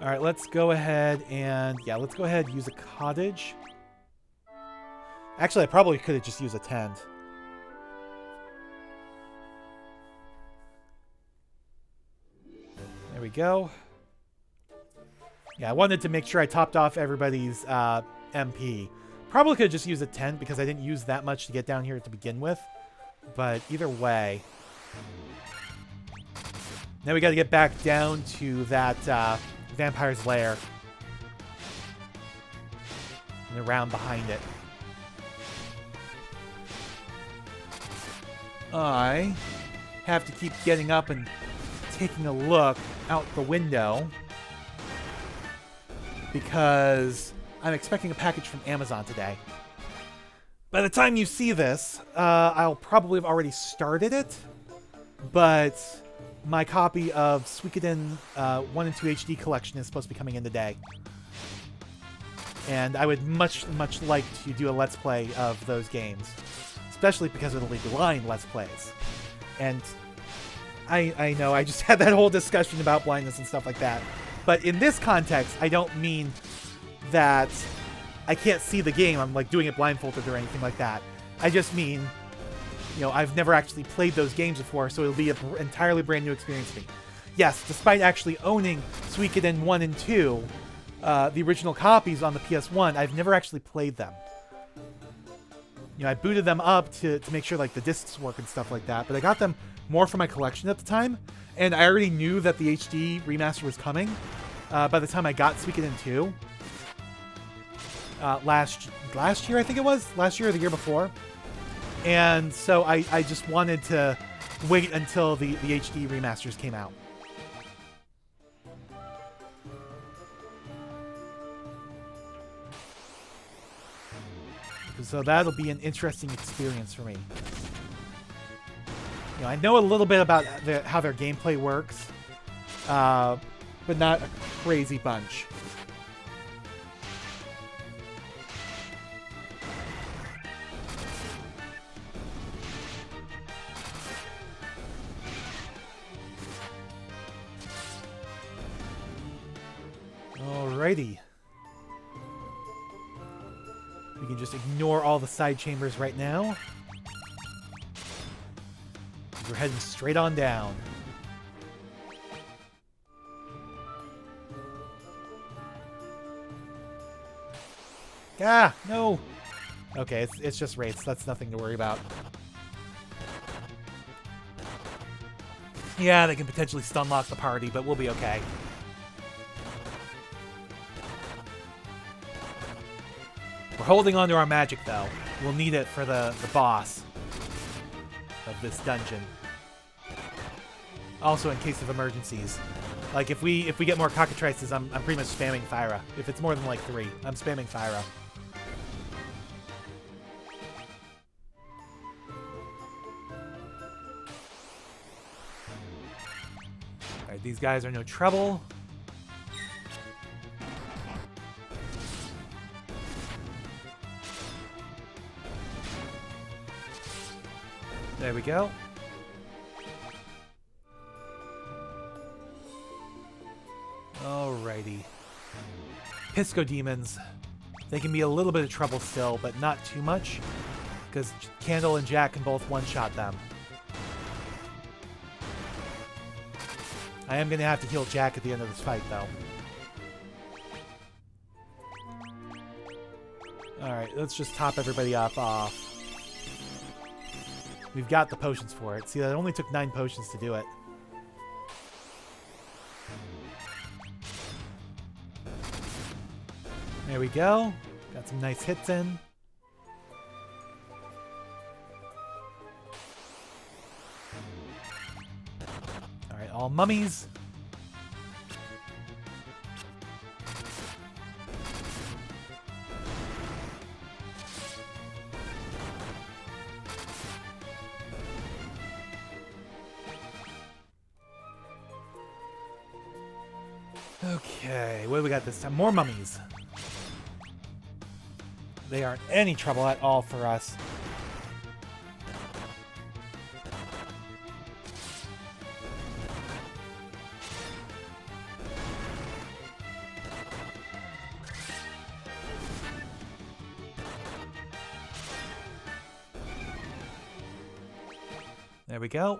All right, let's go ahead and... Yeah, let's go ahead and use a cottage. Actually, I probably could have just used a tent. There we go. Yeah, I wanted to make sure I topped off everybody's MP. Probably could have just used a tent because I didn't use that much to get down here to begin with. But either way... Now we got to get back down to that vampire's lair. And around behind it. I have to keep getting up and taking a look out the window because I'm expecting a package from Amazon today. By the time you see this, I'll probably have already started it, but my copy of Suikoden 1 and 2 HD collection is supposed to be coming in today. And I would much like to do a Let's Play of those games, especially because it'll be blind Let's Plays. And I know I just had that whole discussion about blindness and stuff like that. But in this context, I don't mean that I can't see the game. I'm like doing it blindfolded or anything like that. I just mean, you know, I've never actually played those games before, so it'll be an entirely brand new experience for me. Yes, despite actually owning Suikoden 1 and 2, the original copies on the PS1, I've never actually played them. You know, I booted them up to make sure like the discs work and stuff like that, but I got them more for my collection at the time, and I already knew that the HD remaster was coming by the time I got Suikoden 2. Last year, I think it was? Last year or the year before. And so I just wanted to wait until the HD remasters came out. So that'll be an interesting experience for me. You know, I know a little bit about how their gameplay works, but not a crazy bunch. Alrighty. We can just ignore all the side chambers right now. We're heading straight on down. Ah, no. Okay, it's just wraiths. That's nothing to worry about. Yeah, they can potentially stun lock the party, but we'll be okay. We're holding on to our magic, though. We'll need it for the boss of this dungeon. Also, in case of emergencies. Like, if we get more cockatrices, I'm pretty much spamming Thyra. If it's more than, like, 3, I'm spamming Thyra. Alright, these guys are no trouble. There we go. Alrighty. Pisco demons. They can be a little bit of trouble still, but not too much, because Candle and Jack can both one-shot them. I am going to have to heal Jack at the end of this fight, though. Alright, let's just top everybody up off. We've got the potions for it. See, that only took 9 potions to do it. There we go. Got some nice hits in. Alright, all mummies. Okay, what do we got this time? More mummies. They aren't any trouble at all for us. There we go.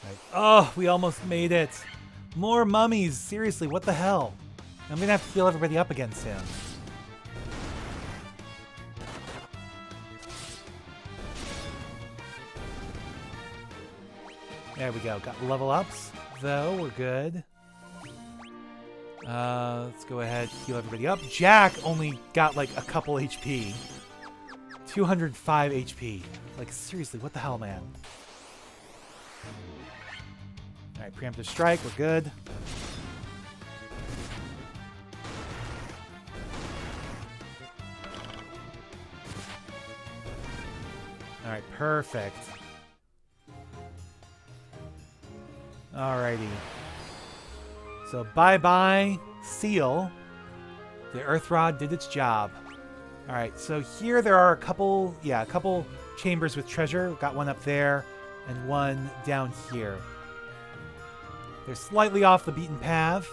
Right. Oh, we almost made it. More mummies. Seriously, what the hell? I'm going to have to heal everybody up again soon. There we go. Got level ups, though. We're good. Let's go ahead, heal everybody up. Jack only got like a couple HP. 205 HP. Like, seriously, what the hell, man? Alright, preemptive strike. We're good. Alright, perfect. Alrighty. So bye-bye, Seal. The Earth Rod did its job. Alright, so here there are a couple chambers with treasure. Got one up there and one down here. They're slightly off the beaten path,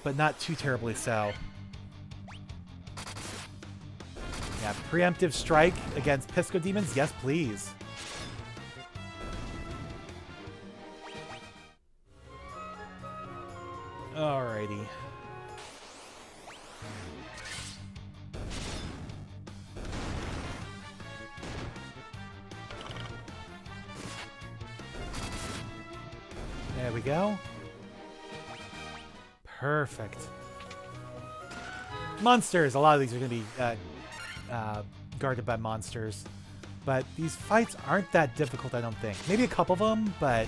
but not too terribly so. Yeah, preemptive strike against Pisco Demons? Yes, please. Alrighty. There we go. Perfect. Monsters. A lot of these are going to be guarded by monsters. But these fights aren't that difficult, I don't think. Maybe a couple of them, but...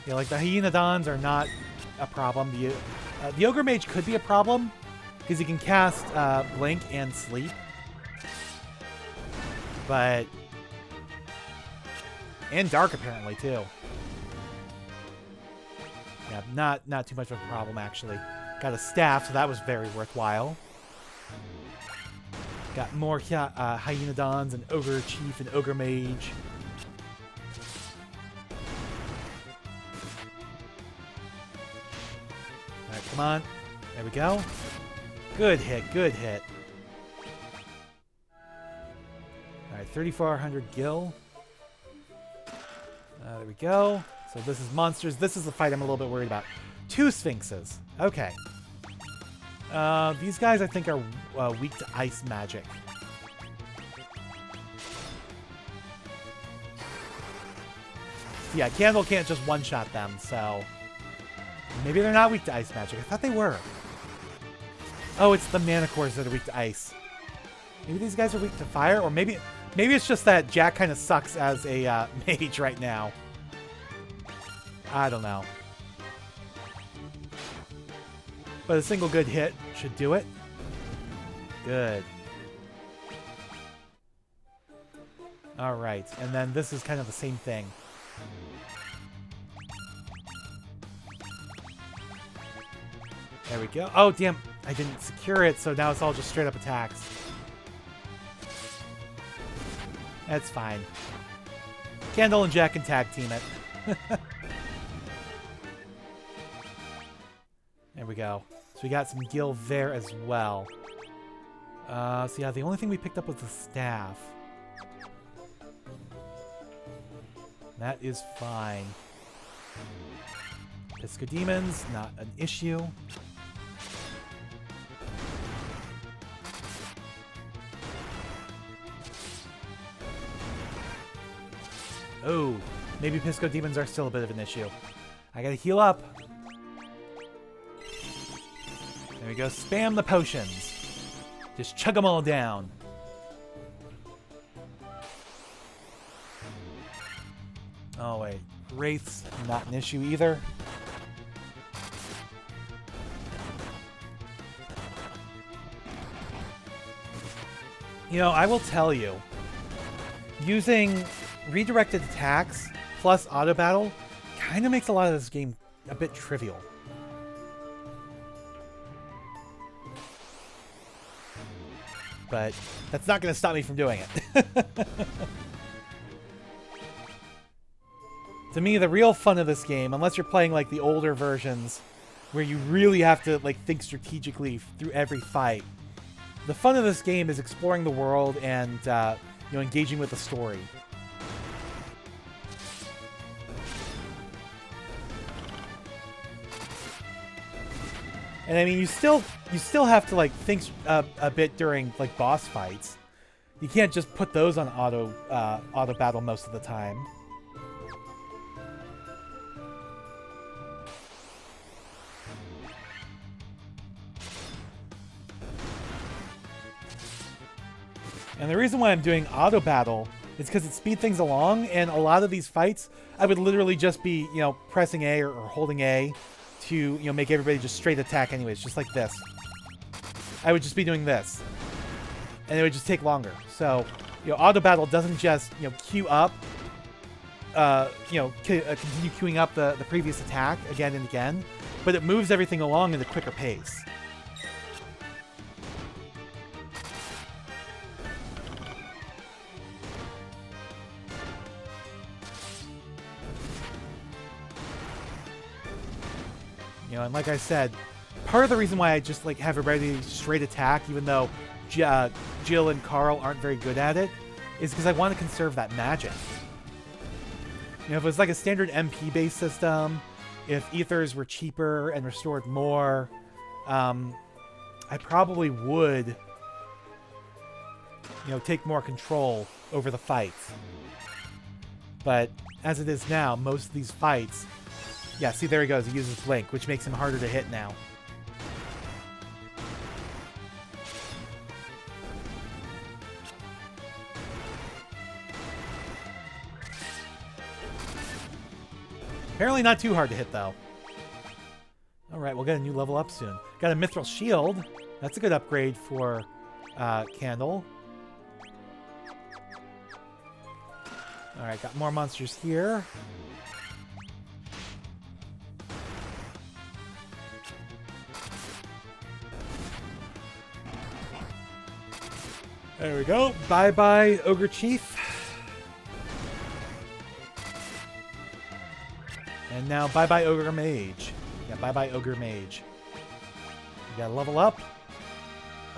yeah, like the Hyenodons are not a problem. The Ogre Mage could be a problem, because he can cast Blink and Sleep. But... and Dark, apparently, too. Yeah, not too much of a problem, actually. Got a staff, so that was very worthwhile. Got more Hyenodons, and Ogre Chief, and Ogre Mage. Alright, come on. There we go. Good hit, good hit. Alright, 3,400 gil. There we go. So this is monsters. This is the fight I'm a little bit worried about. 2 Sphinxes. Okay. These guys, I think, are weak to ice magic. Yeah, Candle can't just one-shot them, so... maybe they're not weak to ice magic. I thought they were. Oh, it's the Manticores that are weak to ice. Maybe these guys are weak to fire, or maybe it's just that Jack kind of sucks as a mage right now. I don't know. But a single good hit should do it. Good. Alright, and then this is kind of the same thing. There we go. Oh, damn. I didn't secure it, so now it's all just straight up attacks. That's fine. Candle and Jack can tag team it. There we go. So we got some gil there as well. So yeah, the only thing we picked up was the staff. That is fine. Pisco Demons, not an issue. Oh, maybe Pisco Demons are still a bit of an issue. I gotta heal up. There we go. Spam the potions. Just chug them all down. Oh, wait. Wraiths, not an issue either. You know, I will tell you, using redirected attacks plus auto battle kind of makes a lot of this game a bit trivial. But that's not going to stop me from doing it. To me, the real fun of this game, unless you're playing like the older versions, where you really have to like think strategically through every fight, the fun of this game is exploring the world and engaging with the story. And I mean, you still have to like think a bit during like boss fights. You can't just put those on auto battle most of the time. And the reason why I'm doing auto battle is because it speeds things along, and a lot of these fights, I would literally just be, pressing A or holding A to, make everybody just straight attack anyways, just like this. I would just be doing this. And it would just take longer. So, auto battle doesn't just, queue up, continue queuing up the previous attack again and again, but it moves everything along at a quicker pace. And like I said, part of the reason why I just like have everybody straight attack, even though Jill and Carl aren't very good at it, is because I want to conserve that magic. If it was like a standard MP-based system, if ethers were cheaper and restored more, I probably would, take more control over the fights. But as it is now, most of these fights... Yeah, see, there he goes. He uses Blink, which makes him harder to hit now. Apparently not too hard to hit, though. Alright, we'll get a new level up soon. Got a Mithril Shield. That's a good upgrade for Candle. Alright, got more monsters here. There we go. Bye-bye, Ogre Chief. And now bye-bye, Ogre Mage. Yeah, bye-bye, Ogre Mage. You gotta level up.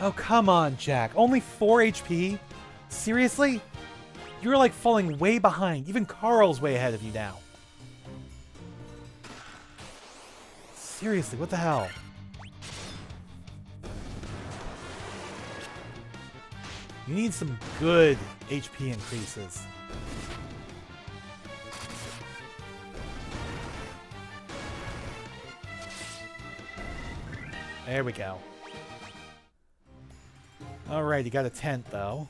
Oh, come on, Jack. Only 4 HP? Seriously? You're like falling way behind. Even Carl's way ahead of you now. Seriously, what the hell? You need some good HP increases. There we go. Alright, you got a tent, though.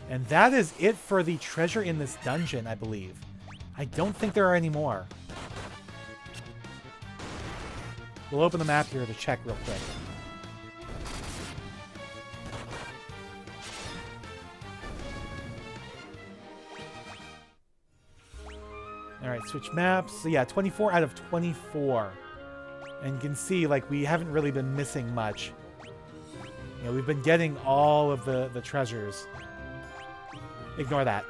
And that is it for the treasure in this dungeon, I believe. I don't think there are any more. We'll open the map here to check real quick. Alright, switch maps. So yeah, 24 out of 24. And you can see, like, we haven't really been missing much. We've been getting all of the treasures. Ignore that.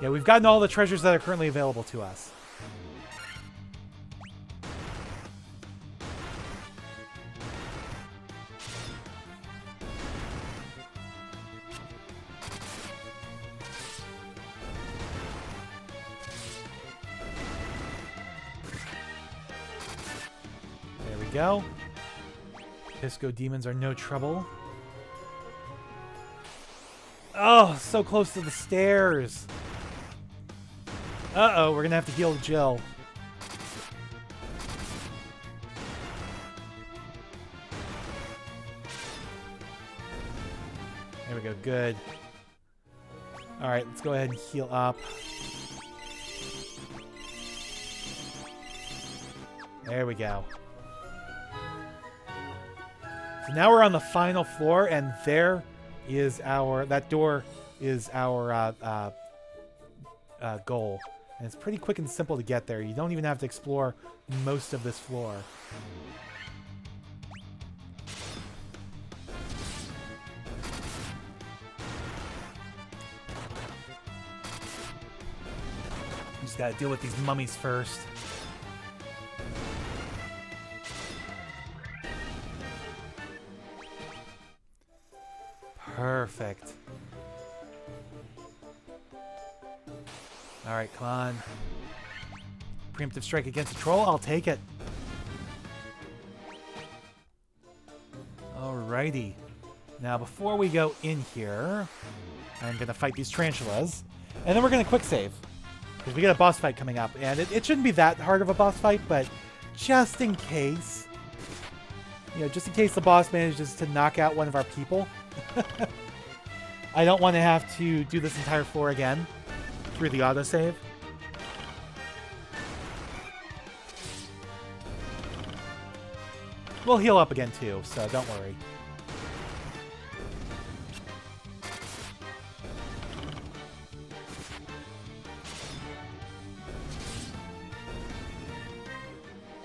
Yeah, we've gotten all the treasures that are currently available to us. Go. Pisco demons are no trouble. Oh, so close to the stairs. Uh-oh, we're gonna have to heal Jill. There we go, good. Alright, let's go ahead and heal up. There we go. So now we're on the final floor, and there is that door is our goal. And it's pretty quick and simple to get there. You don't even have to explore most of this floor. You just gotta deal with these mummies first. Perfect. Alright, come on. Preemptive strike against a troll. I'll take it. Alrighty. Now, before we go in here, I'm going to fight these tarantulas. And then we're going to quick save. Because we got a boss fight coming up. And it shouldn't be that hard of a boss fight, but just in case. You know, just in case the boss manages to knock out one of our people. I don't want to have to do this entire floor again through the autosave. We'll heal up again too, so don't worry.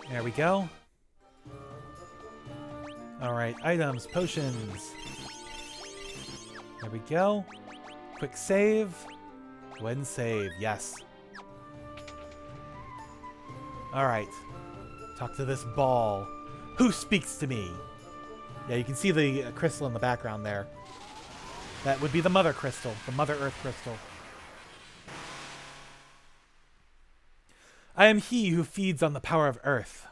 There we go. Alright, items, potions. There we go. Quick save. Go ahead and save, yes. Alright. Talk to this ball. Who speaks to me? Yeah, you can see the crystal in the background there. That would be the Mother Crystal, the Mother Earth Crystal. I am he who feeds on the power of Earth.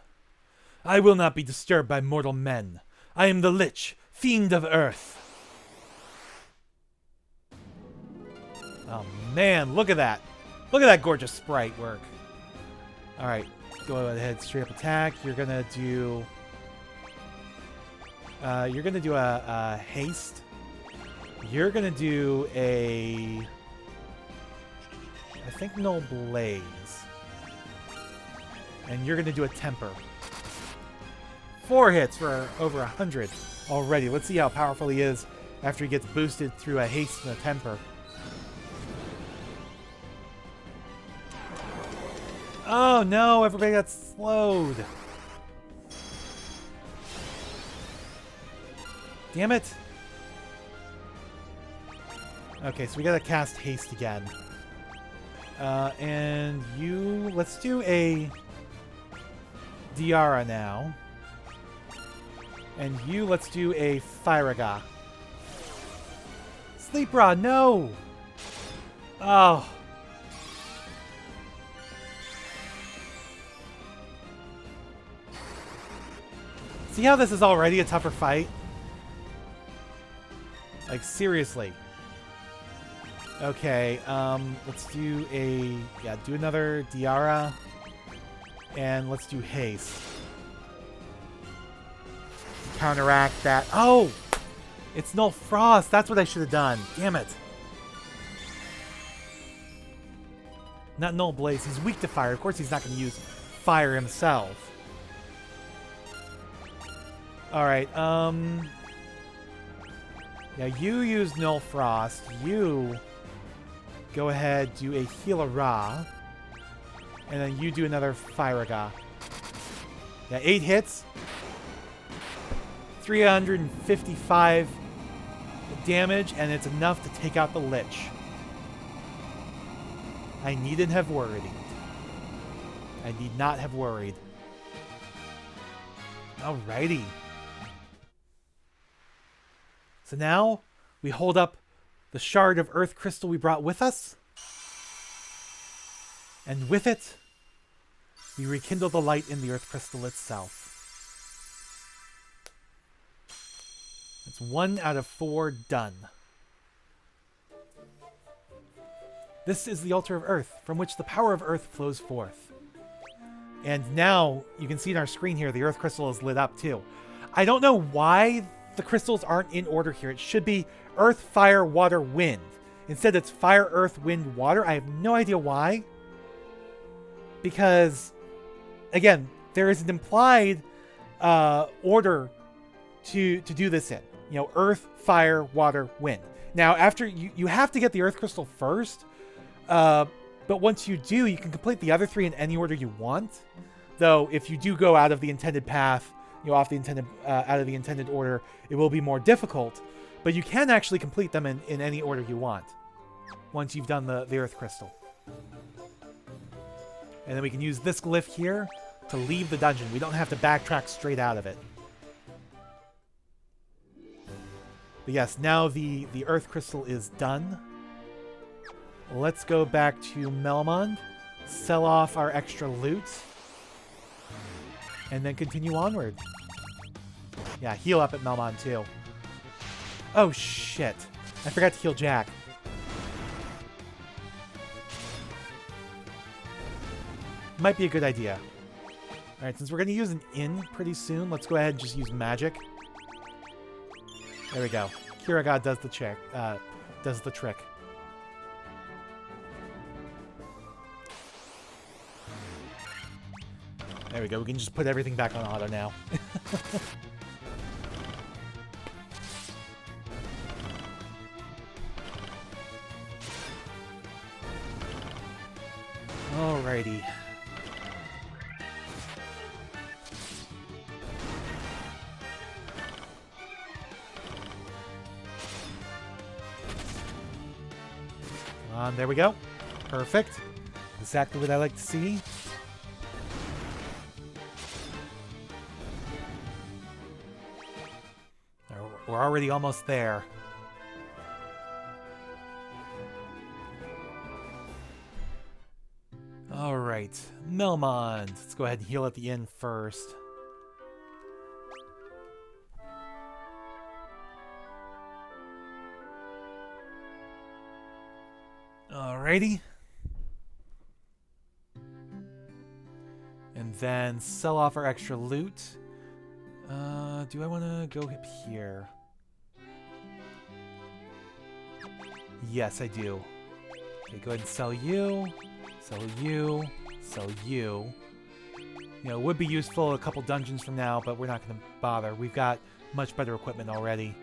I will not be disturbed by mortal men. I am the Lich, Fiend of Earth. Oh man, look at that. Look at that gorgeous sprite work. Alright, go ahead, straight up attack. You're gonna do... a haste. You're gonna do a... I think no blaze. And you're gonna do a temper. 4 hits for over 100 already. Let's see how powerful he is after he gets boosted through a haste and a temper. Oh no, everybody got slowed. Damn it. Okay, so we gotta cast haste again. And you... Let's do a Diara now. And you, let's do a Firaga. Sleep Rod, no! Oh. See how this is already a tougher fight? Like, seriously. Okay, let's do a... Yeah, do another Diara. And let's do haste. Counteract that. Oh! It's Null Frost. That's what I should have done. Damn it. Not Null Blaze. He's weak to fire. Of course he's not going to use fire himself. Alright, yeah, you use Null Frost. You go ahead, do a Healer-Ra. And then you do another Firaga. Yeah, 8 hits. 355 damage, and it's enough to take out the Lich. I needn't have worried. I need not have worried. Alrighty. So now, we hold up the shard of Earth Crystal we brought with us. And with it, we rekindle the light in the Earth Crystal itself. It's 1 out of 4 done. This is the altar of Earth, from which the power of Earth flows forth. And now, you can see in our screen here, the Earth Crystal is lit up too. I don't know why the crystals aren't in order here. It should be Earth, Fire, Water, Wind. Instead, it's Fire, Earth, Wind, Water. I have no idea why. Because, again, there is an implied order to do this in. You know, Earth, Fire, Water, Wind. Now, after you have to get the Earth Crystal first, but once you do, you can complete the other 3 in any order you want. Though, if you do go out of the intended path, you know, off the intended, out of the intended order, it will be more difficult. But you can actually complete them in any order you want once you've done the Earth Crystal. And then we can use this glyph here to leave the dungeon. We don't have to backtrack straight out of it. But yes, now the Earth Crystal is done. Let's go back to Melmond, sell off our extra loot, and then continue onward. Yeah, heal up at Melmond too. Oh shit. I forgot to heal Jack. Might be a good idea. Alright, since we're going to use an inn pretty soon, let's go ahead and just use magic. There we go. Kiraga does the trick. There we go. We can just put everything back on auto now. Alrighty. There we go. Perfect. Exactly what I like to see. We're already almost there. Alright. Melmond. Let's go ahead and heal at the inn first. Alrighty. And then sell off our extra loot. Do I want to go up here? Yes, I do. Okay, go ahead and sell you. Sell you. Sell you. You know, it would be useful a couple dungeons from now, but we're not going to bother. We've got much better equipment already.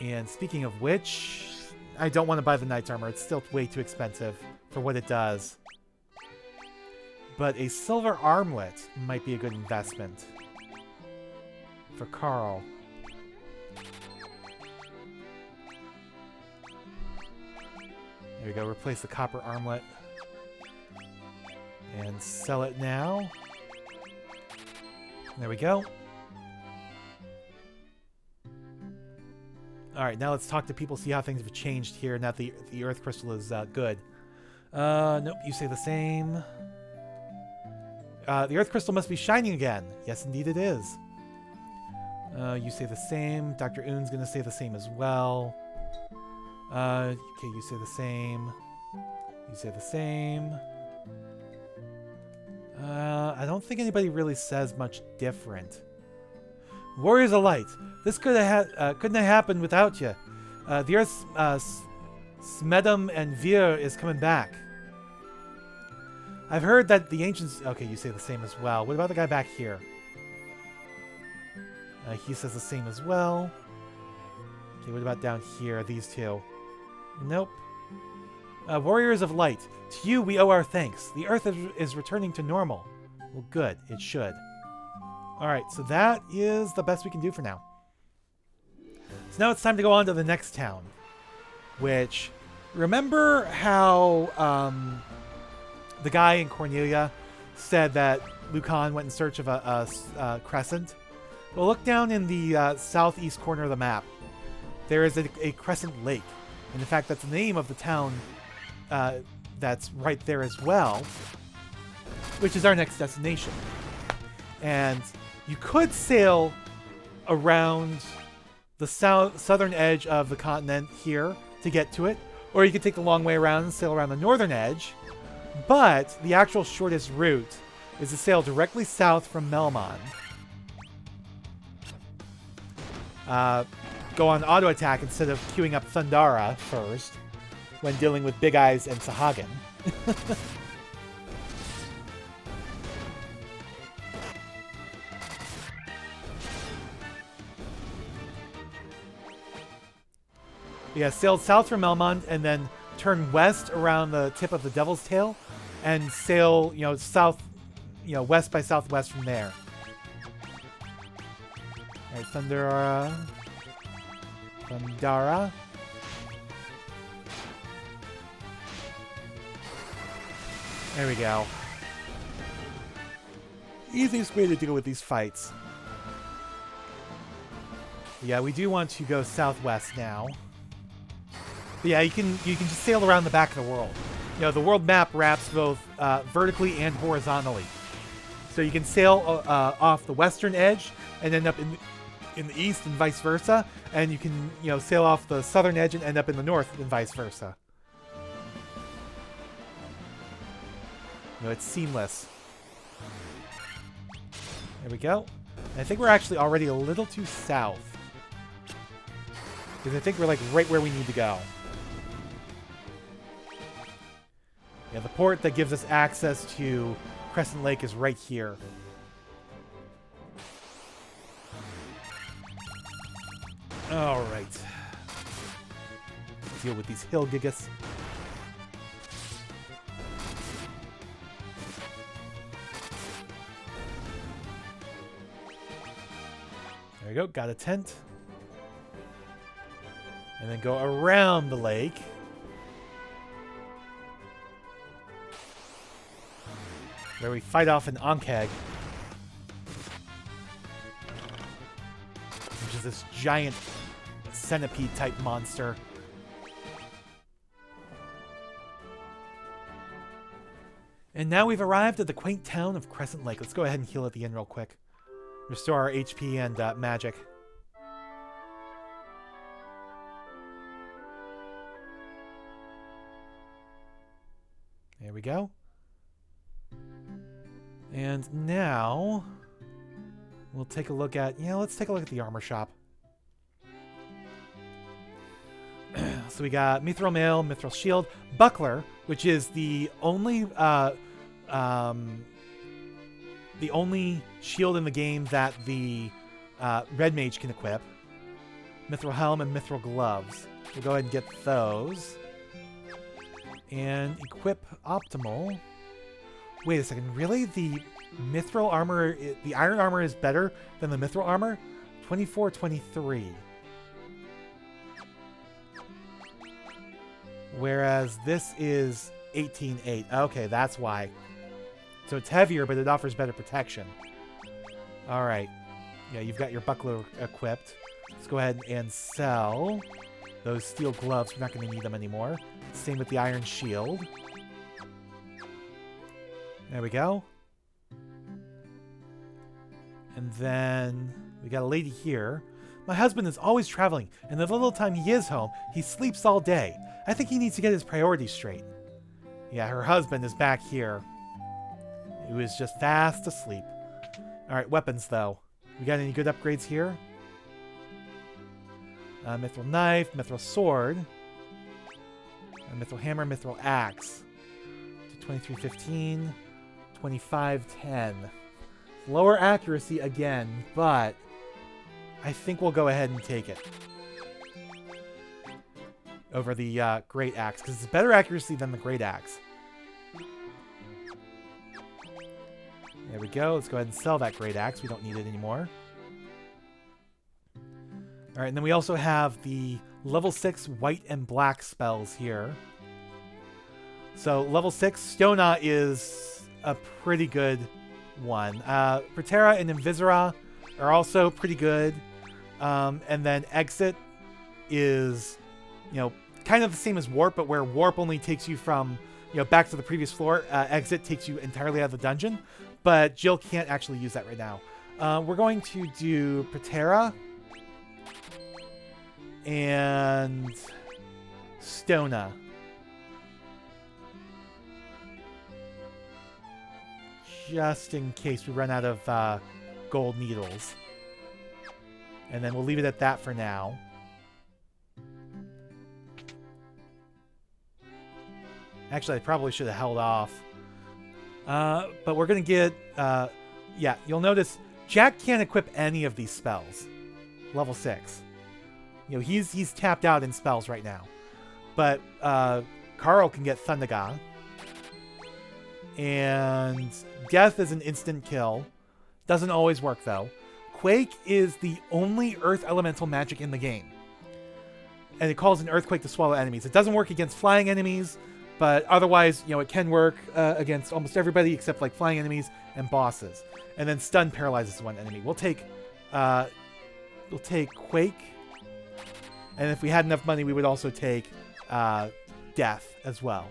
And speaking of which, I don't want to buy the knight's armor. It's still way too expensive for what it does. But a silver armlet might be a good investment. For Carl. There we go. Replace the copper armlet. And sell it now. There we go. Alright, now let's talk to people, see how things have changed here now that the Earth Crystal is good. Nope, you say the same. The Earth Crystal must be shining again. Yes, indeed it is. You say the same. Dr. Un's going to say the same as well. Okay, you say the same. You say the same. I don't think anybody really says much different. Warriors of Light. This couldn't have happened without you. The Earth's Smedum and Vir is coming back. I've heard that the ancients... Okay, you say the same as well. What about the guy back here? He says the same as well. Okay, what about down here? These two. Nope. Warriors of Light. To you we owe our thanks. The Earth is returning to normal. Well, good. It should. Alright, so that is the best we can do for now. So now it's time to go on to the next town. Which... Remember how... the guy in Cornelia said that Lucan went in search of a crescent? Well, look down in the southeast corner of the map. There is a Crescent Lake. And in fact, that's the name of the town that's right there as well, which is our next destination. And you could sail around the southern edge of the continent here to get to it, or you could take the long way around and sail around the northern edge. But the actual shortest route is to sail directly south from Melmond. Go on auto attack instead of queuing up Thundara first when dealing with Big Eyes and Sahagin. Yeah, sail south from Melmond and then turn west around the tip of the Devil's Tail and sail, south, west by southwest from there. Alright, Thundara. There we go. Easiest way to deal with these fights. Yeah, we do want to go southwest now. But yeah, you can just sail around the back of the world. You know, the world map wraps both vertically and horizontally. So you can sail off the western edge and end up in the east and vice versa. And you can, you know, sail off the southern edge and end up in the north and vice versa. You know, it's seamless. There we go. And I think we're actually already a little too south. Because I think we're like right where we need to go. Yeah, the port that gives us access to Crescent Lake is right here. Alright. Deal with these hill gigas. There we go, got a tent. And then go around the lake. Where we fight off an Ankeg. Which is this giant centipede-type monster. And now we've arrived at the quaint town of Crescent Lake. Let's go ahead and heal at the inn real quick. Restore our HP and magic. There we go. And now we'll take a look at, let's take a look at the armor shop. So we got Mithril Mail, Mithril Shield, Buckler, which is the only shield in the game that the Red Mage can equip. Mithril Helm and Mithril Gloves. We'll go ahead and get those. And equip Optimal. Wait a second, really? The Mithril armor, the Iron armor is better than the Mithril armor? 24-23. Whereas this is 18-8. Okay, that's why. So it's heavier, but it offers better protection. Alright. Yeah, you've got your buckler equipped. Let's go ahead and sell those steel gloves. We're not going to need them anymore. Same with the iron shield. There we go. And then we got a lady here. My husband is always traveling, and the little time he is home, he sleeps all day. I think he needs to get his priorities straight. Yeah, her husband is back here. He was just fast asleep. Alright, weapons though. We got any good upgrades here? Mithril Knife, Mithril Sword. Mithril Hammer, Mithril Axe. 23-15. 25-10. Lower accuracy again, but I think we'll go ahead and take it over the Great Axe, because it's better accuracy than the Great Axe. There we go. Let's go ahead and sell that Great Axe. We don't need it anymore. Alright, and then we also have the level 6 white and black spells here. So level 6, Stona is a pretty good one. Protera and Invisora are also pretty good. And then Exit is, kind of the same as Warp, but where Warp only takes you from, back to the previous floor. Exit takes you entirely out of the dungeon. But Jill can't actually use that right now. We're going to do Protera and Stona. Just in case we run out of gold needles. And then we'll leave it at that for now. Actually, I probably should have held off. But we're going to get... yeah, you'll notice Jack can't equip any of these spells. Level 6. He's tapped out in spells right now. But Carl can get Thundaga. And Death is an instant kill. Doesn't always work, though. Quake is the only Earth Elemental magic in the game. And it calls an Earthquake to swallow enemies. It doesn't work against flying enemies, but otherwise, it can work against almost everybody except, flying enemies and bosses. And then Stun paralyzes one enemy. We'll take we'll take Quake. And if we had enough money, we would also take Death as well.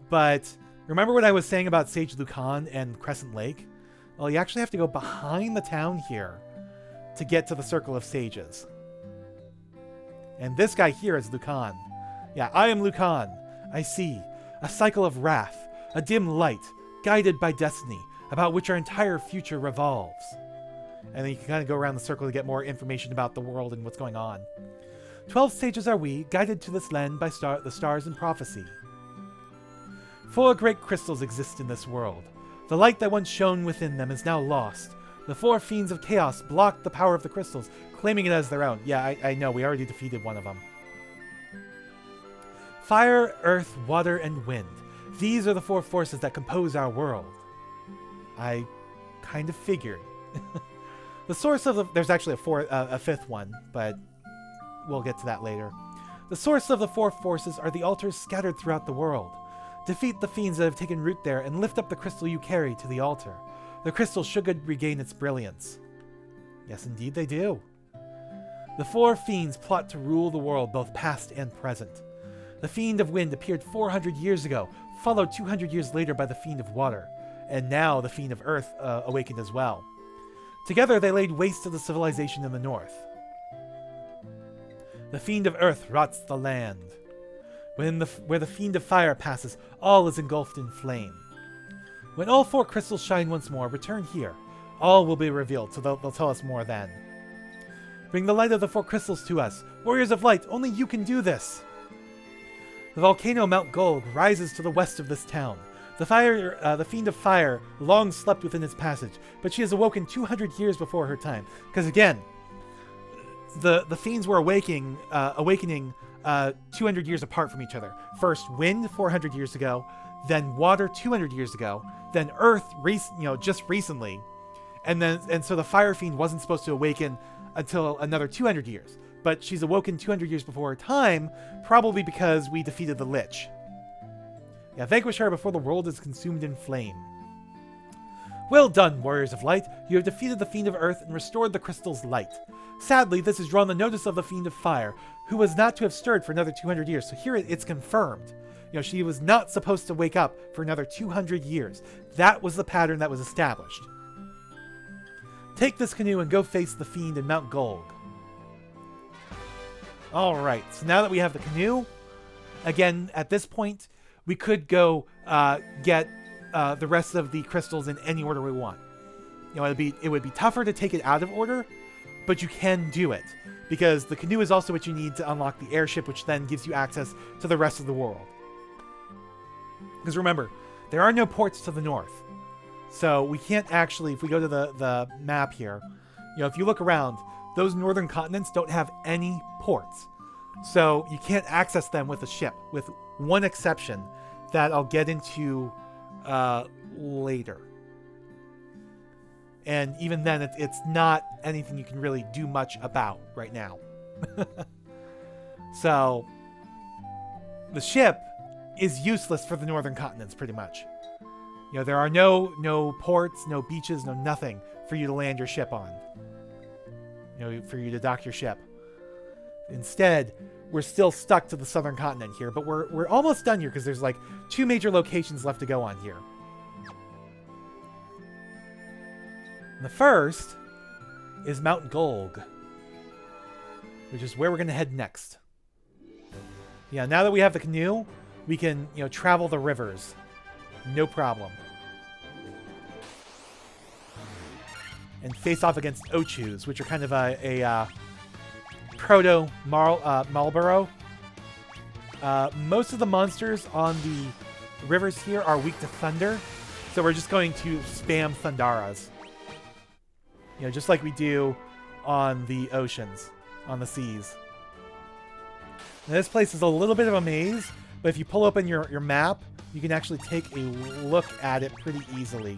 But remember what I was saying about Sage Lucan and Crescent Lake? Well, you actually have to go behind the town here to get to the Circle of Sages. And this guy here is Lucan. Yeah, I am Lucan. I see. A cycle of wrath. A dim light. Guided by destiny. About which our entire future revolves. And then you can kind of go around the circle to get more information about the world and what's going on. 12 sages are we, guided to this land by the stars and prophecy. 4 great crystals exist in this world. The light that once shone within them is now lost. The 4 fiends of chaos block the power of the crystals, claiming it as their own. Yeah, I know, we already defeated one of them. Fire, earth, water, and wind. These are the 4 forces that compose our world. I kind of figured. The source of the... There's actually a 5th one, but we'll get to that later. The source of the 4 forces are the altars scattered throughout the world. Defeat the fiends that have taken root there and lift up the crystal you carry to the altar. The crystal should regain its brilliance. Yes, indeed they do. The 4 fiends plot to rule the world, both past and present. The Fiend of Wind appeared 400 years ago, followed 200 years later by the Fiend of Water, and now the Fiend of Earth awakened as well. Together they laid waste to the civilization in the north. The Fiend of Earth rots the land. Where the Fiend of Fire passes, all is engulfed in flame. When all 4 crystals shine once more, return here. All will be revealed, so they'll tell us more then. Bring the light of the 4 crystals to us. Warriors of light, only you can do this. The volcano Mount Gulg rises to the west of this town. The Fiend of Fire long slept within its passage, but she has awoken 200 years before her time. Because again, the fiends were awakening 200 years apart from each other. First wind 400 years ago, then water 200 years ago, then earth just recently, and so the fire fiend wasn't supposed to awaken until another 200 years. But she's awoken 200 years before her time, probably because we defeated the Lich. Yeah, vanquish her before the world is consumed in flame. Well done, warriors of light. You have defeated the Fiend of Earth and restored the crystal's light. Sadly, this has drawn the notice of the Fiend of Fire, who was not to have stirred for another 200 years. So here it's confirmed. She was not supposed to wake up for another 200 years. That was the pattern that was established. Take this canoe and go face the Fiend in Mount Gulg. Alright, so now that we have the canoe, again, at this point, we could go get the rest of the crystals in any order we want. It would be tougher to take it out of order, but you can do it. Because the canoe is also what you need to unlock the airship, which then gives you access to the rest of the world. Because remember, there are no ports to the north. So we can't actually, if we go to the map here, if you look around, those northern continents don't have any ports. So you can't access them with a ship, with one exception that I'll get into later. And even then, it's not anything you can really do much about right now. So the ship is useless for the northern continents, pretty much. There are no ports, no beaches, no nothing for you to land your ship on. For you to dock your ship. Instead, we're still stuck to the southern continent here, but we're almost done here because there's like 2 major locations left to go on here. And the first is Mount Gulg, which is where we're going to head next. Yeah, now that we have the canoe, we can, travel the rivers. No problem. And face off against Ochus, which are kind of a proto Marlboro. Most of the monsters on the rivers here are weak to thunder, so we're just going to spam Thundaras. Just like we do on the oceans, on the seas. Now, this place is a little bit of a maze, but if you pull open your map, you can actually take a look at it pretty easily.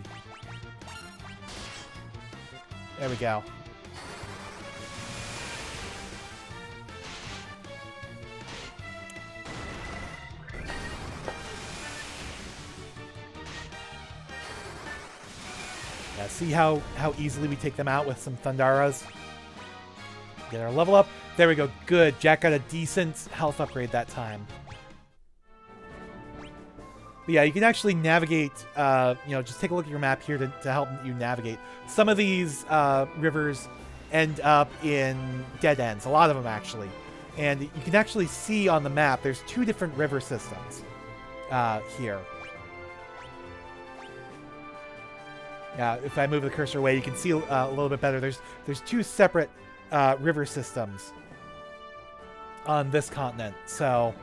There we go. Yeah, see how easily we take them out with some Thundaras? Get our level up. There we go. Good. Jack got a decent health upgrade that time. But yeah, you can actually navigate, just take a look at your map here to help you navigate. Some of these rivers end up in dead ends. A lot of them, actually. And you can actually see on the map, there's 2 different river systems here. Yeah, if I move the cursor away, you can see a little bit better. There's 2 separate river systems on this continent. So,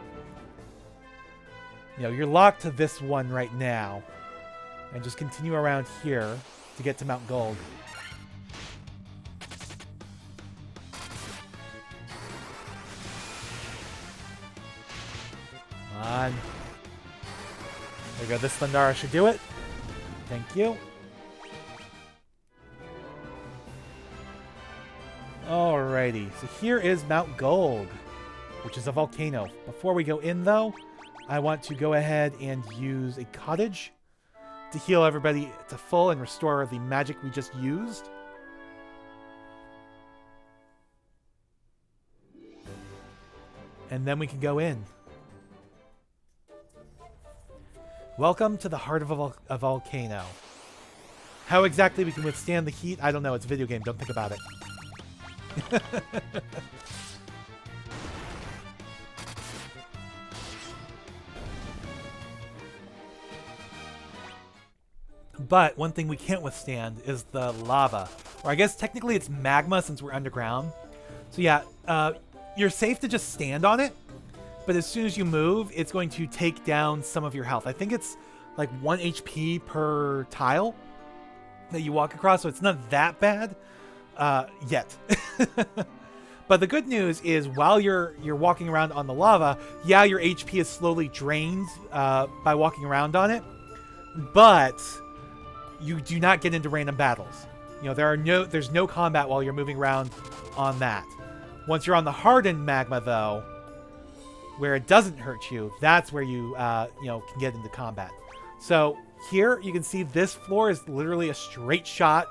you're locked to this one right now. And just continue around here to get to Mount Gulg. Come on. There we go. This Thundara should do it. Thank you. Alrighty, so here is Mount Gulg, which is a volcano. Before we go in, though, I want to go ahead and use a cottage to heal everybody to full and restore the magic we just used. And then we can go in. Welcome to the heart of a volcano. How exactly we can withstand the heat, I don't know. It's a video game. Don't think about it. But one thing we can't withstand is the lava. Or I guess technically it's magma since we're underground. So yeah, you're safe to just stand on it. But as soon as you move, it's going to take down some of your health. I think it's like 1 HP per tile that you walk across. So it's not that bad. Yet. But the good news is while you're walking around on the lava, yeah, your HP is slowly drained by walking around on it, but you do not get into random battles. There's no combat while you're moving around on that. Once you're on the hardened magma, though, where it doesn't hurt you, that's where you can get into combat. So here you can see this floor is literally a straight shot.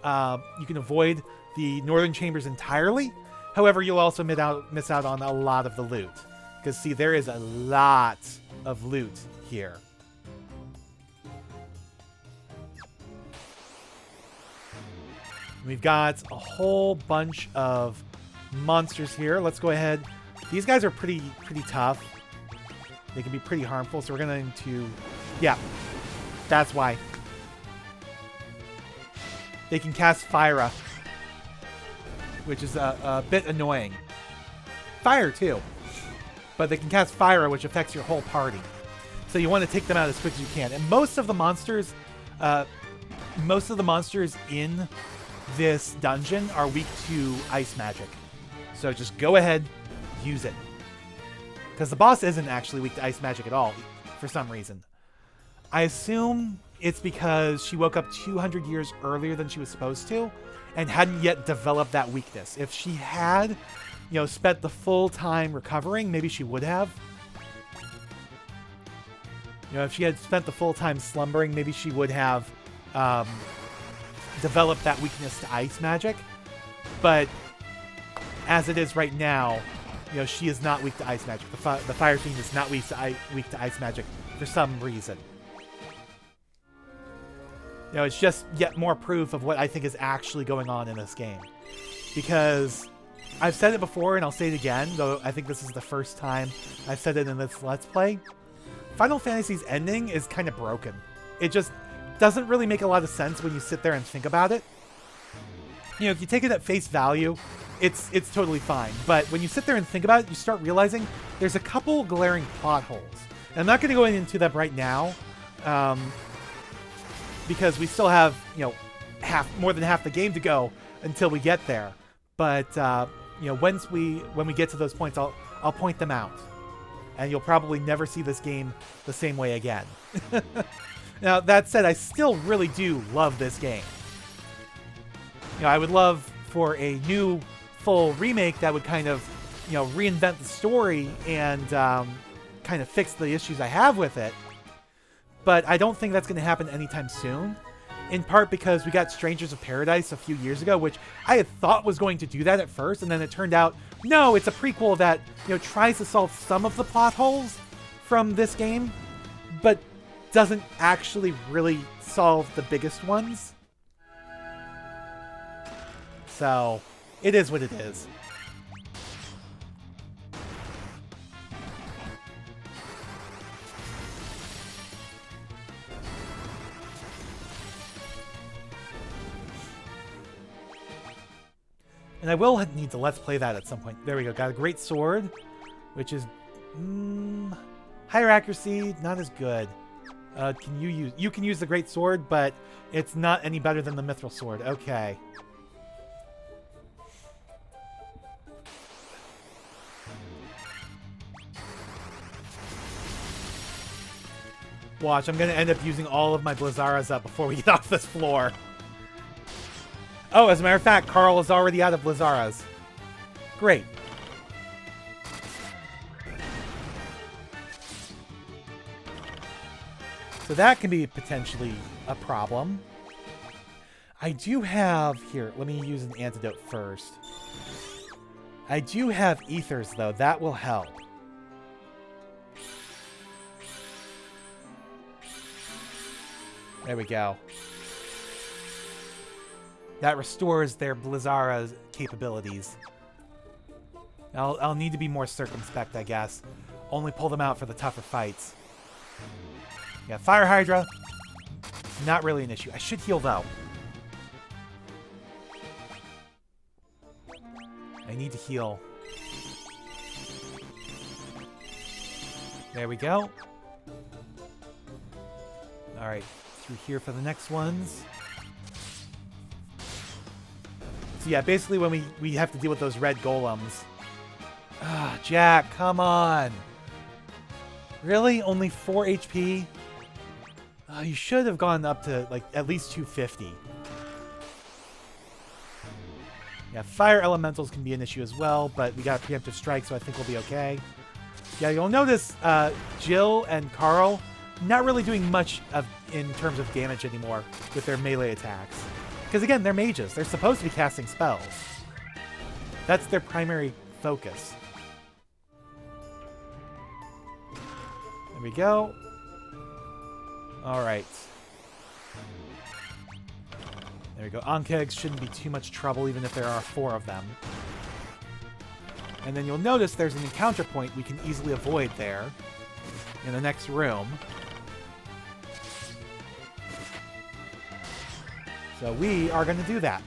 You can avoid the northern chambers entirely. However, you'll also miss out on a lot of the loot. Because, see, there is a lot of loot here. We've got a whole bunch of monsters here. Let's go ahead. These guys are pretty tough. They can be pretty harmful, so we're going to... Yeah, that's why. They can cast Fire, which is a bit annoying. Fire, too. But they can cast Fire, which affects your whole party. So you want to take them out as quick as you can. And most of the monsters in this dungeon are weak to ice magic. So just go ahead, use it. Because the boss isn't actually weak to ice magic at all, for some reason. I assume it's because she woke up 200 years earlier than she was supposed to and hadn't yet developed that weakness. If she had, spent the full time recovering, maybe she would have. If she had spent the full time slumbering, maybe she would have developed that weakness to ice magic. But as it is right now, she is not weak to ice magic. The Fire Fiend is not weak to ice magic for some reason. It's just yet more proof of what I think is actually going on in this game. Because I've said it before and I'll say it again, though I think this is the first time I've said it in this Let's Play. Final Fantasy's ending is kind of broken. It just doesn't really make a lot of sense when you sit there and think about it. If you take it at face value, it's totally fine. But when you sit there and think about it, you start realizing there's a couple glaring plot holes. And I'm not going to go into them right now. Because we still have, more than half the game to go until we get there. But when we get to those points, I'll point them out, and you'll probably never see this game the same way again. Now that said, I still really do love this game. I would love for a new full remake that would kind of, reinvent the story and kind of fix the issues I have with it. But I don't think that's going to happen anytime soon, in part because we got Strangers of Paradise a few years ago, which I had thought was going to do that at first, and then it turned out, no, it's a prequel that, tries to solve some of the plot holes from this game, but doesn't actually really solve the biggest ones. So, it is what it is. And I will need to let's play that at some point. There we go. Got a great sword, which is higher accuracy, not as good. You can use the great sword, but it's not any better than the mithril sword. Okay. Watch, I'm gonna end up using all of my Blizzaras up before we get off this floor. Oh, as a matter of fact, Carl is already out of Blizzaras. Great. So that can be potentially a problem. I do have... Here, let me use an antidote first. I do have ethers, though. That will help. There we go. That restores their Blizzara's capabilities. I'll need to be more circumspect, I guess. Only pull them out for the tougher fights. Yeah, Fire Hydra. Not really an issue. I should heal, though. I need to heal. There we go. Alright, through here for the next ones. So yeah, basically when we have to deal with those red golems. Ah, Jack, come on. Really? Only 4 HP? You should have gone up to, like, at least 250. Yeah, fire elementals can be an issue as well, but we got a preemptive strike, so I think we'll be okay. Yeah, you'll notice Jill and Carl not really doing much in terms of damage anymore with their melee attacks. Because again, they're mages. They're supposed to be casting spells. That's their primary focus. There we go. Alright. There we go. Ankegs shouldn't be too much trouble, even if there are 4 of them. And then you'll notice there's an encounter point we can easily avoid there. In the next room. So we are going to do that.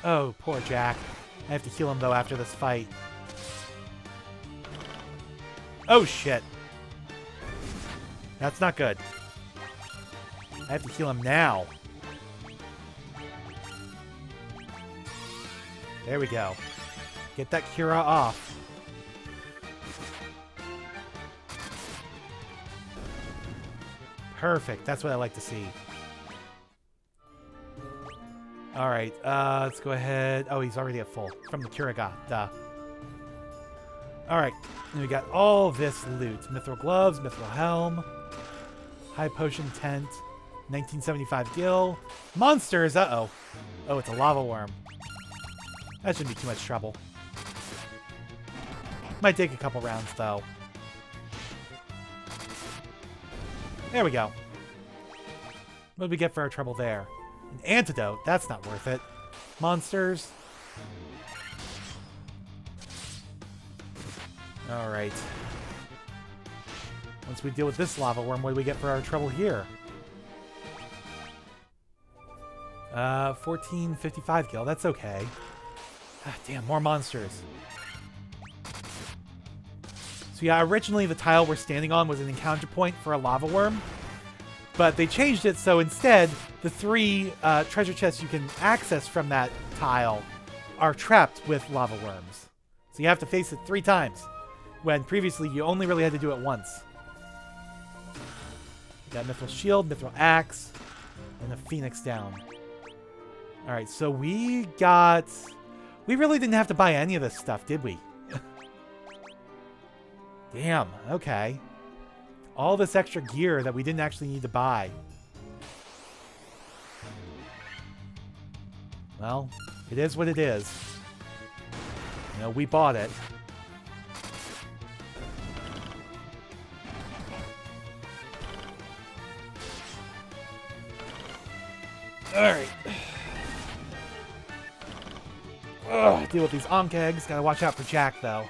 Oh, poor Jack. I have to heal him, though, after this fight. Oh, shit. That's not good. I have to heal him now. There we go. Get that Cura off. Perfect. That's what I like to see. Alright, let's go ahead. Oh, he's already at full. From the Curaga. Duh. Alright. And we got all this loot. Mithril gloves, mithril helm. High potion tent. 1975 gil. Monsters! Uh-oh. Oh, it's a lava worm. That shouldn't be too much trouble. Might take a couple rounds, though. There we go. What did we get for our trouble there? An antidote. That's not worth it. Monsters. Alright. Once we deal with this lava worm, what do we get for our trouble here? 1455 gil. That's okay. Ah, damn, more monsters. So yeah, originally the tile we're standing on was an encounter point for a lava worm. But they changed it so instead, the 3 treasure chests you can access from that tile are trapped with lava worms. So you have to face it 3 times, when previously you only really had to do it once. We got mithril shield, mithril axe, and a phoenix down. Alright, so we got... We really didn't have to buy any of this stuff, did we? Damn, okay. All this extra gear that we didn't actually need to buy. Well, it is what it is. You know, we bought it. Alright. Deal with these Ankh eggs. Gotta watch out for Jack, though.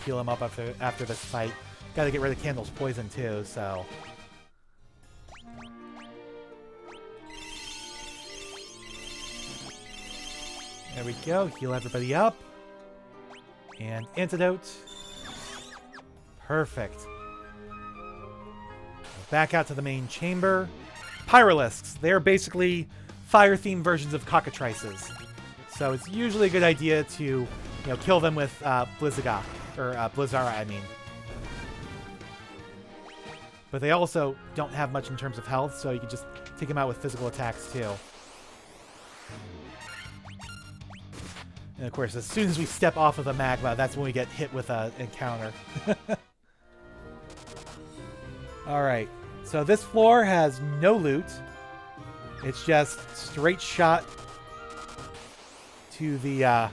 Heal him up after this fight. Gotta get rid of Candle's poison, too, so... There we go. Heal everybody up. And antidote. Perfect. Back out to the main chamber. Pyralisks. They're basically fire-themed versions of cockatrices. So it's usually a good idea to, kill them with Blizzaga. Or Blizzara, I mean. But they also don't have much in terms of health, so you can just take them out with physical attacks, too. And of course, as soon as we step off of the magma, that's when we get hit with an encounter. Alright, so this floor has no loot. It's just straight shot to the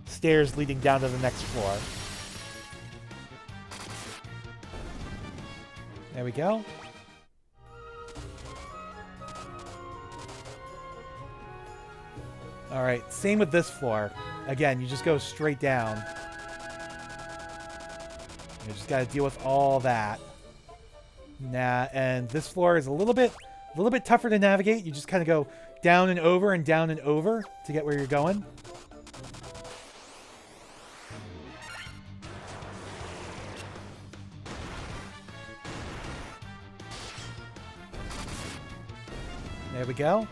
stairs leading down to the next floor. There we go. Alright, same with this floor. Again, you just go straight down. You just gotta deal with all that. Nah, and this floor is a little bit tougher to navigate. You just kind of go down and over to get where you're going. There we go.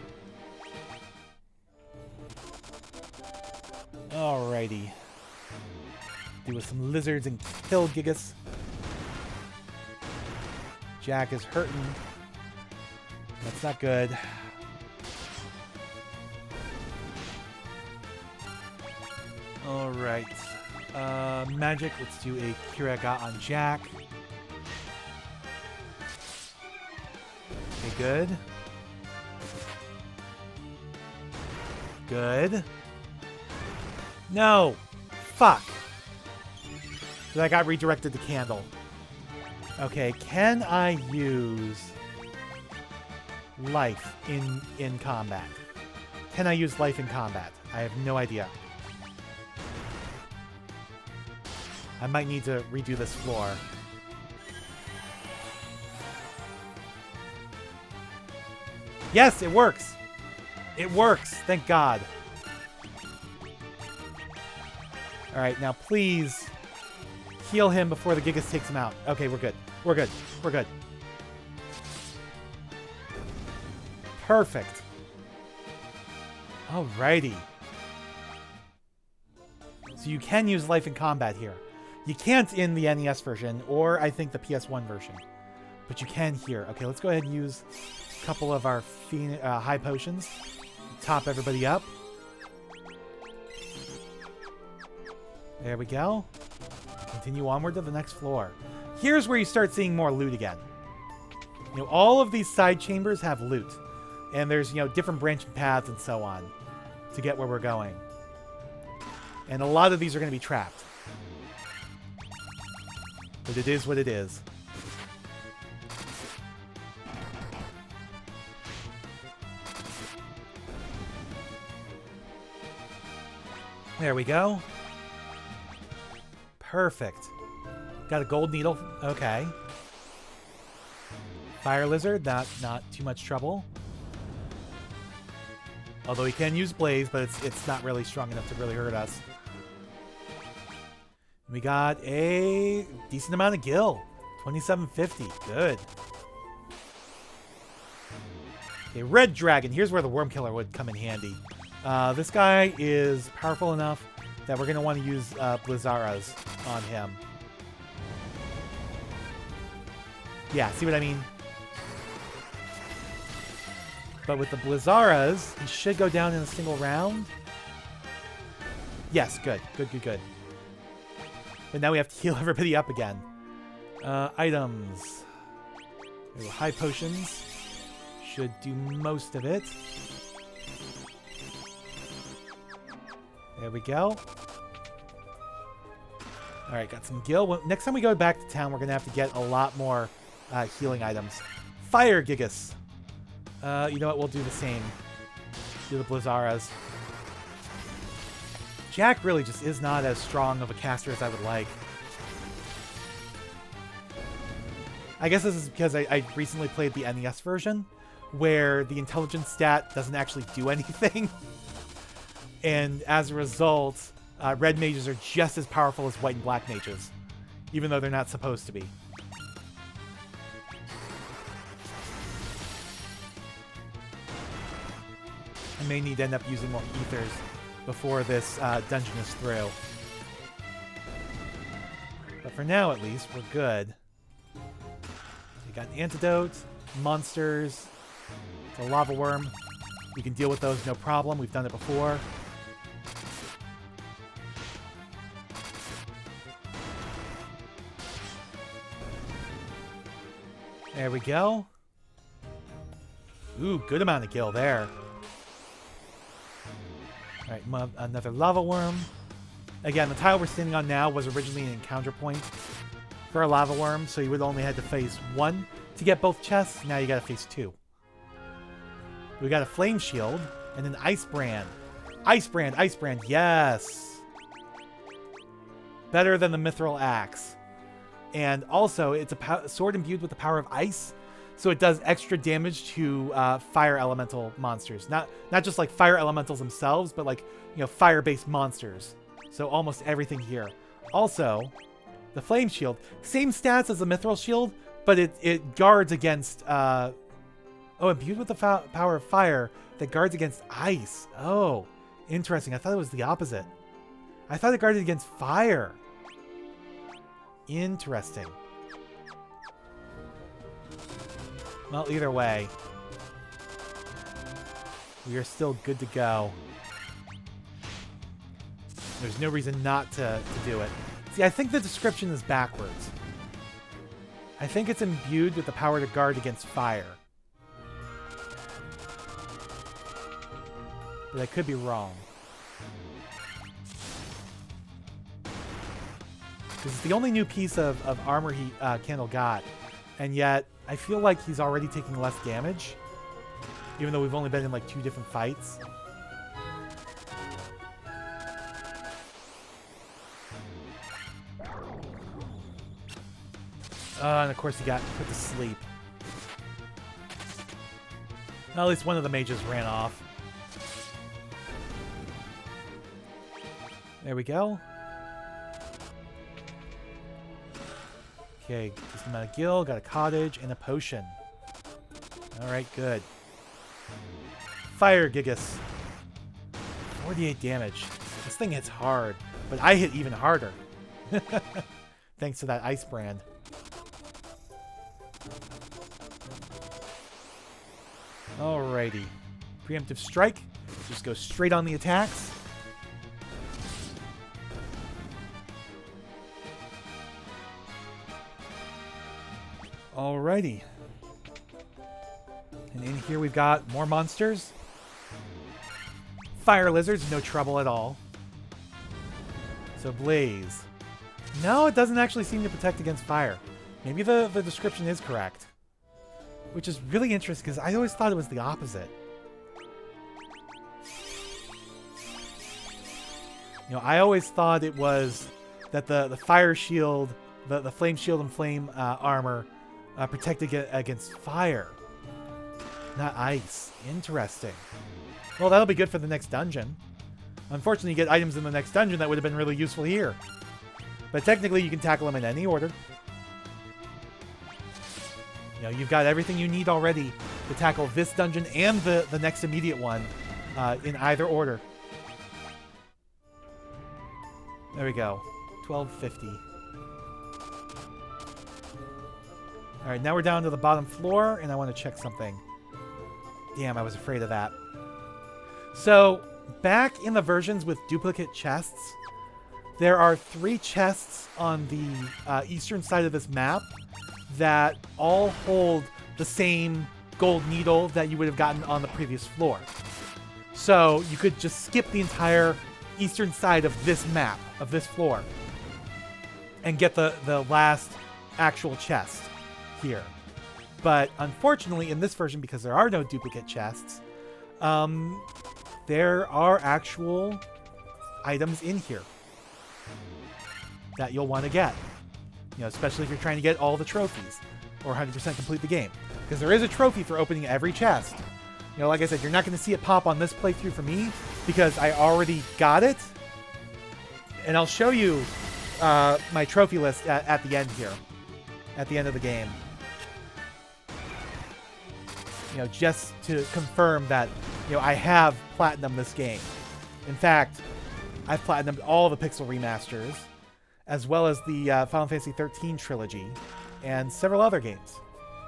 Alrighty. Deal with some lizards and kill Gigas. Jack is hurting. That's not good. Alright. Magic. Let's do a Kiraga on Jack. Okay, good. Good. No! Fuck! So I got redirected to Candle. Okay, can I use life in combat? Can I use life in combat? I have no idea. I might need to redo this floor. Yes, it works! It works! Thank God. Alright, now please heal him before the Gigas takes him out. Okay, we're good. We're good. We're good. Perfect. Alrighty. So you can use life in combat here. You can't in the NES version, or I think the PS1 version. But you can here. Okay, let's go ahead and use a couple of our high potions. Top everybody up. There we go. Continue onward to the next floor. Here's where you start seeing more loot again. All of these side chambers have loot. And there's, different branching paths and so on to get where we're going. And a lot of these are going to be trapped. But it is what it is. There we go. Perfect. Got a gold needle. Okay. Fire lizard. Not too much trouble. Although he can use blaze, but it's not really strong enough to really hurt us. We got a decent amount of gil. 2750. Good. Okay, red dragon. Here's where the worm killer would come in handy. This guy is powerful enough that we're going to want to use Blizzaras on him. Yeah, see what I mean? But with the Blizzaras, he should go down in a single round. Yes, good. Good, good, good. But now we have to heal everybody up again. Items. Ooh, high potions. Should do most of it. There we go. Alright, got some gil. Well, next time we go back to town, we're going to have to get a lot more healing items. Fire Gigas. You know what? We'll do the same. Do the Blizzaras. Jack really just is not as strong of a caster as I would like. I guess this is because I recently played the NES version, where the intelligence stat doesn't actually do anything. And as a result, red mages are just as powerful as white and black mages, even though they're not supposed to be. I may need to end up using more ethers before this dungeon is through. But for now, at least, we're good. We got an antidote, monsters, it's a lava worm. We can deal with those, no problem. We've done it before. There we go. Ooh, good amount of gil there. Alright, another lava worm. Again, the tile we're standing on now was originally an encounter point for a lava worm, so you would only have to face one to get both chests. Now you gotta face two. We got a flame shield and an ice brand. Ice brand, yes! Better than the mithril axe. And also, it's a sword imbued with the power of ice, so it does extra damage to fire elemental monsters. Not just like fire elementals themselves, but like, you know, fire-based monsters. So almost everything here. Also, the flame shield, same stats as the mithril shield, but it guards against imbued with the power of fire that guards against ice. Oh, interesting. I thought it was the opposite. I thought it guarded against fire. Interesting. Well, either way, we are still good to go. There's no reason not to do it. See, I think the description is backwards. I think it's imbued with the power to guard against fire. But I could be wrong. Because it's the only new piece of armor Candle got. And yet, I feel like he's already taking less damage. Even though we've only been in like 2 different fights. And of course he got put to sleep. Well, at least one of the mages ran off. There we go. Okay, just amount of gil, got a cottage, and a potion. Alright, good. Fire Gigas. 48 damage. This thing hits hard, but I hit even harder. Thanks to that ice brand. Alrighty. Preemptive strike. Just go straight on the attacks. Alrighty. And in here we've got more monsters. Fire lizards, no trouble at all. So blaze. No, it doesn't actually seem to protect against fire. Maybe the description is correct. Which is really interesting because I always thought it was the opposite. You know, I always thought it was that the fire shield, the flame shield and flame armor protected against fire. Not ice. Interesting. Well, that'll be good for the next dungeon. Unfortunately, you get items in the next dungeon that would have been really useful here. But technically, you can tackle them in any order. You know, you've got everything you need already to tackle this dungeon and the next immediate one in either order. There we go. 1250. Alright, now we're down to the bottom floor, and I want to check something. Damn, I was afraid of that. So, back in the versions with duplicate chests, There are 3 chests on the eastern side of this map that all hold the same gold needle that you would have gotten on the previous floor. So you could just skip the entire eastern side of this map, of this floor, and get the last actual chest here. But unfortunately, in this version, because there are no duplicate chests, there are actual items in here that you'll want to get. You know, especially if you're trying to get all the trophies or 100% complete the game. Because there is a trophy for opening every chest. You know, like I said, you're not going to see it pop on this playthrough for me because I already got it. And I'll show you my trophy list at the end here. At the end of the game. You know, just to confirm that, you know, I have platinumed this game. In fact, I've platinumed all the Pixel remasters, as well as the Final Fantasy 13 trilogy, and several other games.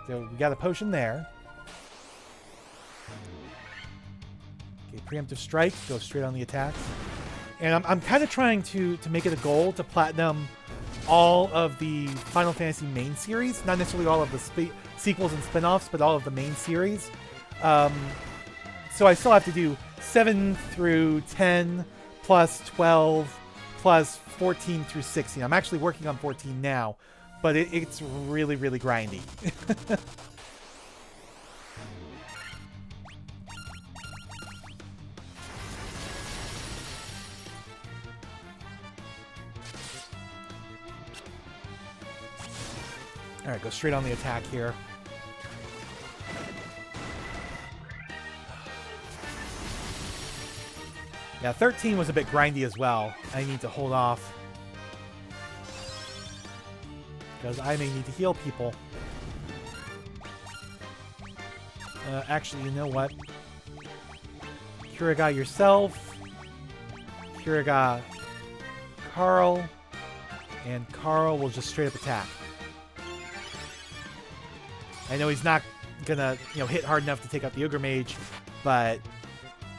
So we got a potion there. Okay, preemptive strike, go straight on the attacks. And I'm kind of trying to make it a goal to platinum all of the Final Fantasy main series. Not necessarily all of the sequels and spin-offs, but all of the main series. So I still have to do 7 through 10, plus 12, plus 14 through 16. I'm actually working on 14 now, but it's really, really grindy. Alright, go straight on the attack here. Yeah, 13 was a bit grindy as well. I need to hold off. Because I may need to heal people. Actually, you know what? Kiriga yourself. Kiriga Carl. And Carl will just straight up attack. I know he's not gonna, you know, hit hard enough to take out the Ogre Mage, but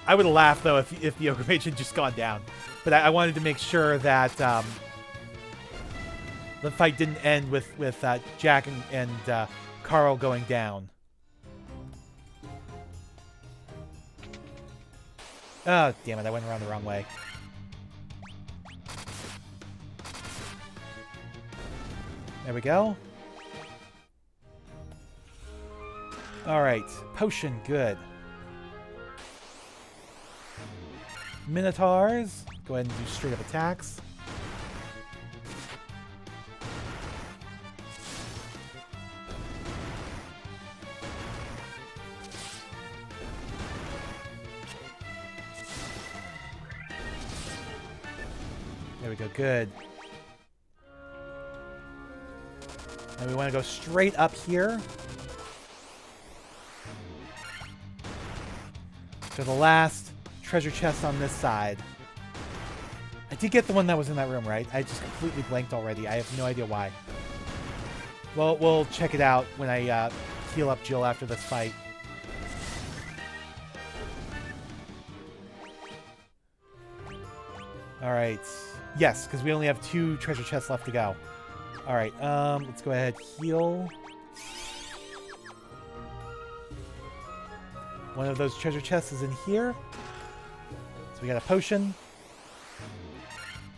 I would have laughed though if the Ogre Mage had just gone down. But I wanted to make sure that the fight didn't end with Jack and Carl going down. Oh, damn it, I went around the wrong way. There we go. Alright, potion, good. Minotaurs, go ahead and do straight up attacks. There we go, good. And we want to go straight up here to the last treasure chest on this side. I did get the one that was in that room, right? I just completely blanked already. I have no idea why. Well, we'll check it out when I heal up Jill after this fight. Alright. Yes, because we only have 2 treasure chests left to go. Alright, let's go ahead and heal. One of those treasure chests is in here. So we got a potion.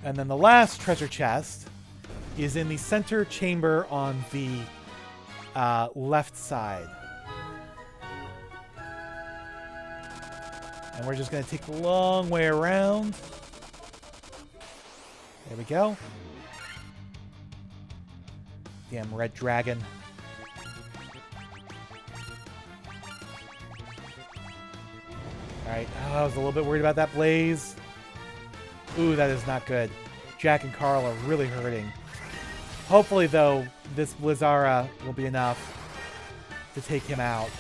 And then the last treasure chest is in the center chamber on the left side. And we're just going to take the long way around. There we go. Damn red dragon. Alright, I was a little bit worried about that blaze. Ooh, that is not good. Jack and Carl are really hurting. Hopefully, though, this Blizzara will be enough to take him out.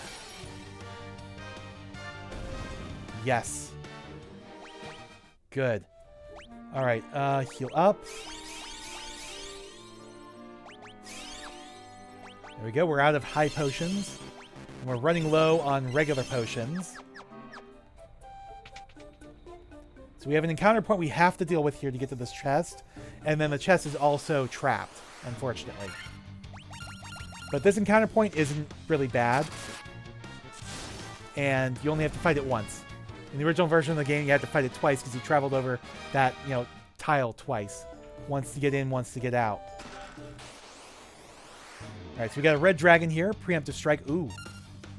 Yes. Good. Alright, heal up. There we go, we're out of high potions. And we're running low on regular potions. So So we have an encounter point we have to deal with here to get to this chest. And then the chest is also trapped, unfortunately. But this encounter point isn't really bad. And you only have to fight it once. In the original version of the game, you had to fight it twice because you traveled over that, you know, tile twice. Once to get in, once to get out. Alright, so we got a red dragon here. Preemptive strike. Ooh.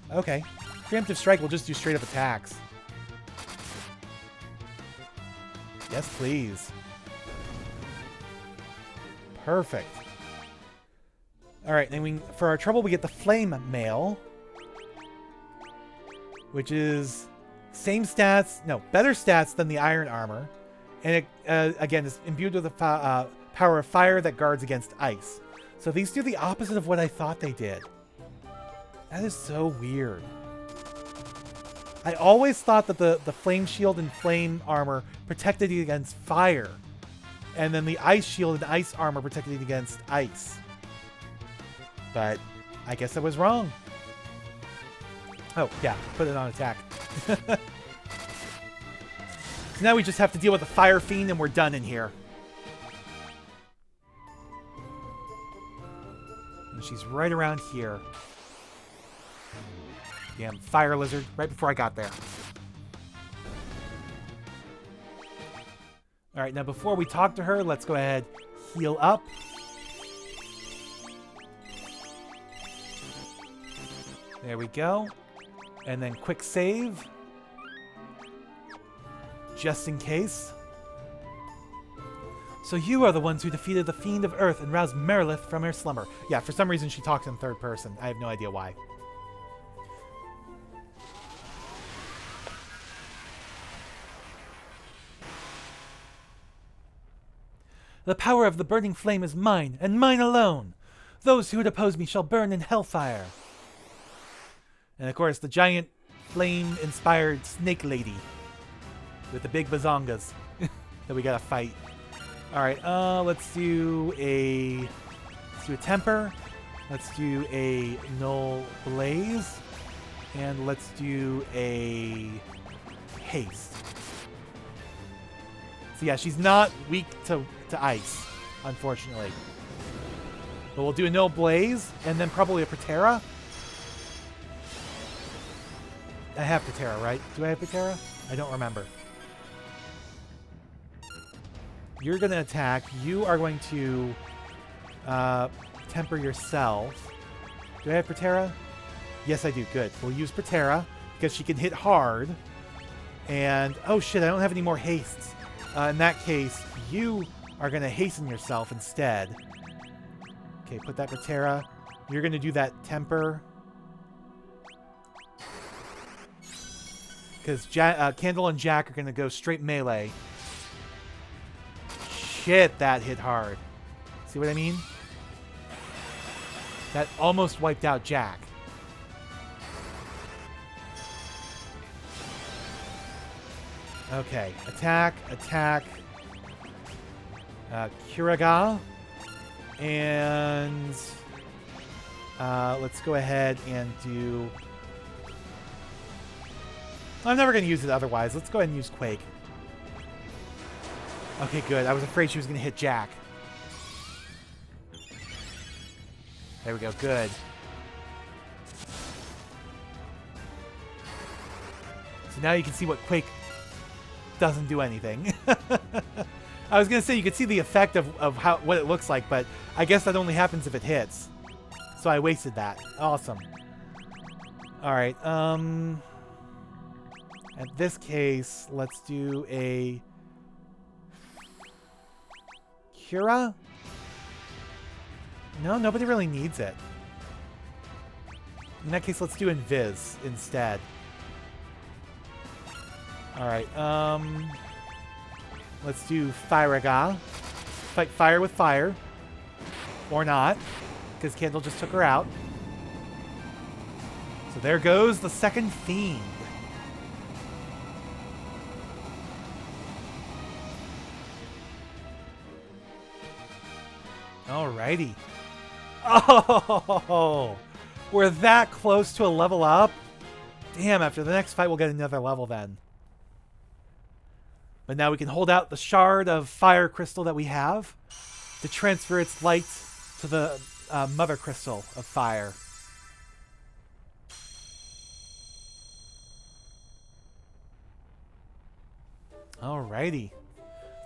Okay. Preemptive strike will just do straight up attacks. Yes, please. Perfect. Alright, and for our trouble, we get the flame mail. Which is same stats, no, better stats than the iron armor. And it, again, is imbued with the power of fire that guards against ice. So these do the opposite of what I thought they did. That is so weird. I always thought that the flame shield and flame armor protected you against fire. And then the ice shield and ice armor protected you against ice. But I guess I was wrong. Oh, yeah, put it on attack. So now we just have to deal with the Fire Fiend and we're done in here. And she's right around here. Damn fire lizard, right before I got there. Alright, now before we talk to her, let's go ahead, heal up. There we go. And then quick save. Just in case. So you are the ones who defeated the Fiend of Earth and roused Marilith from her slumber. Yeah, for some reason she talks in third person. I have no idea why. The power of the burning flame is mine, and mine alone. Those who would oppose me shall burn in hellfire. And of course, the giant flame-inspired snake lady with the big bazongas that we gotta fight. All right, let's do a temper. Let's do a null blaze, and let's do a haste. So yeah, she's not weak to ice, unfortunately. But we'll do a null blaze, and then probably a Patera. I have Patera, right? Do I have Patera? I don't remember. You're going to attack. You are going to temper yourself. Do I have Patera? Yes, I do. Good. We'll use Patera because she can hit hard. And, oh shit, I don't have any more hastes. In that case, you are going to hasten yourself instead. Okay, put that Patera. You're going to do that temper. Because Candle and Jack are going to go straight melee. Shit, that hit hard. See what I mean? That almost wiped out Jack. Okay, attack, attack. Kiraga. And let's go ahead and do... I'm never going to use it otherwise. Let's go ahead and use Quake. Okay, good. I was afraid she was going to hit Jack. There we go. Good. So now you can see what Quake doesn't do anything. I was going to say you could see the effect of what it looks like, but I guess that only happens if it hits. So I wasted that. Awesome. All right. In this case, let's do a Cura? No, nobody really needs it. In that case, let's do Invis instead. Alright, let's do Firaga. Fight fire with fire. Or not, because Candle just took her out. So there goes the second Fiend. Alrighty. Oh, we're that close to a level up. Damn, after the next fight, we'll get another level then. But now we can hold out the shard of fire crystal that we have to transfer its light to the mother crystal of fire. Alrighty.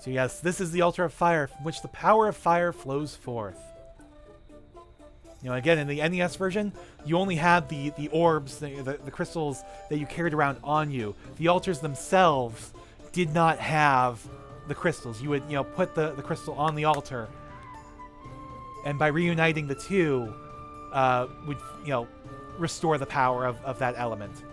So yes, this is the altar of fire from which the power of fire flows forth. You know, again, in the NES version, you only had the orbs, the crystals that you carried around on you. The altars themselves did not have the crystals. You would, you know, put the crystal on the altar, and by reuniting the two, would, you know, restore the power of that element.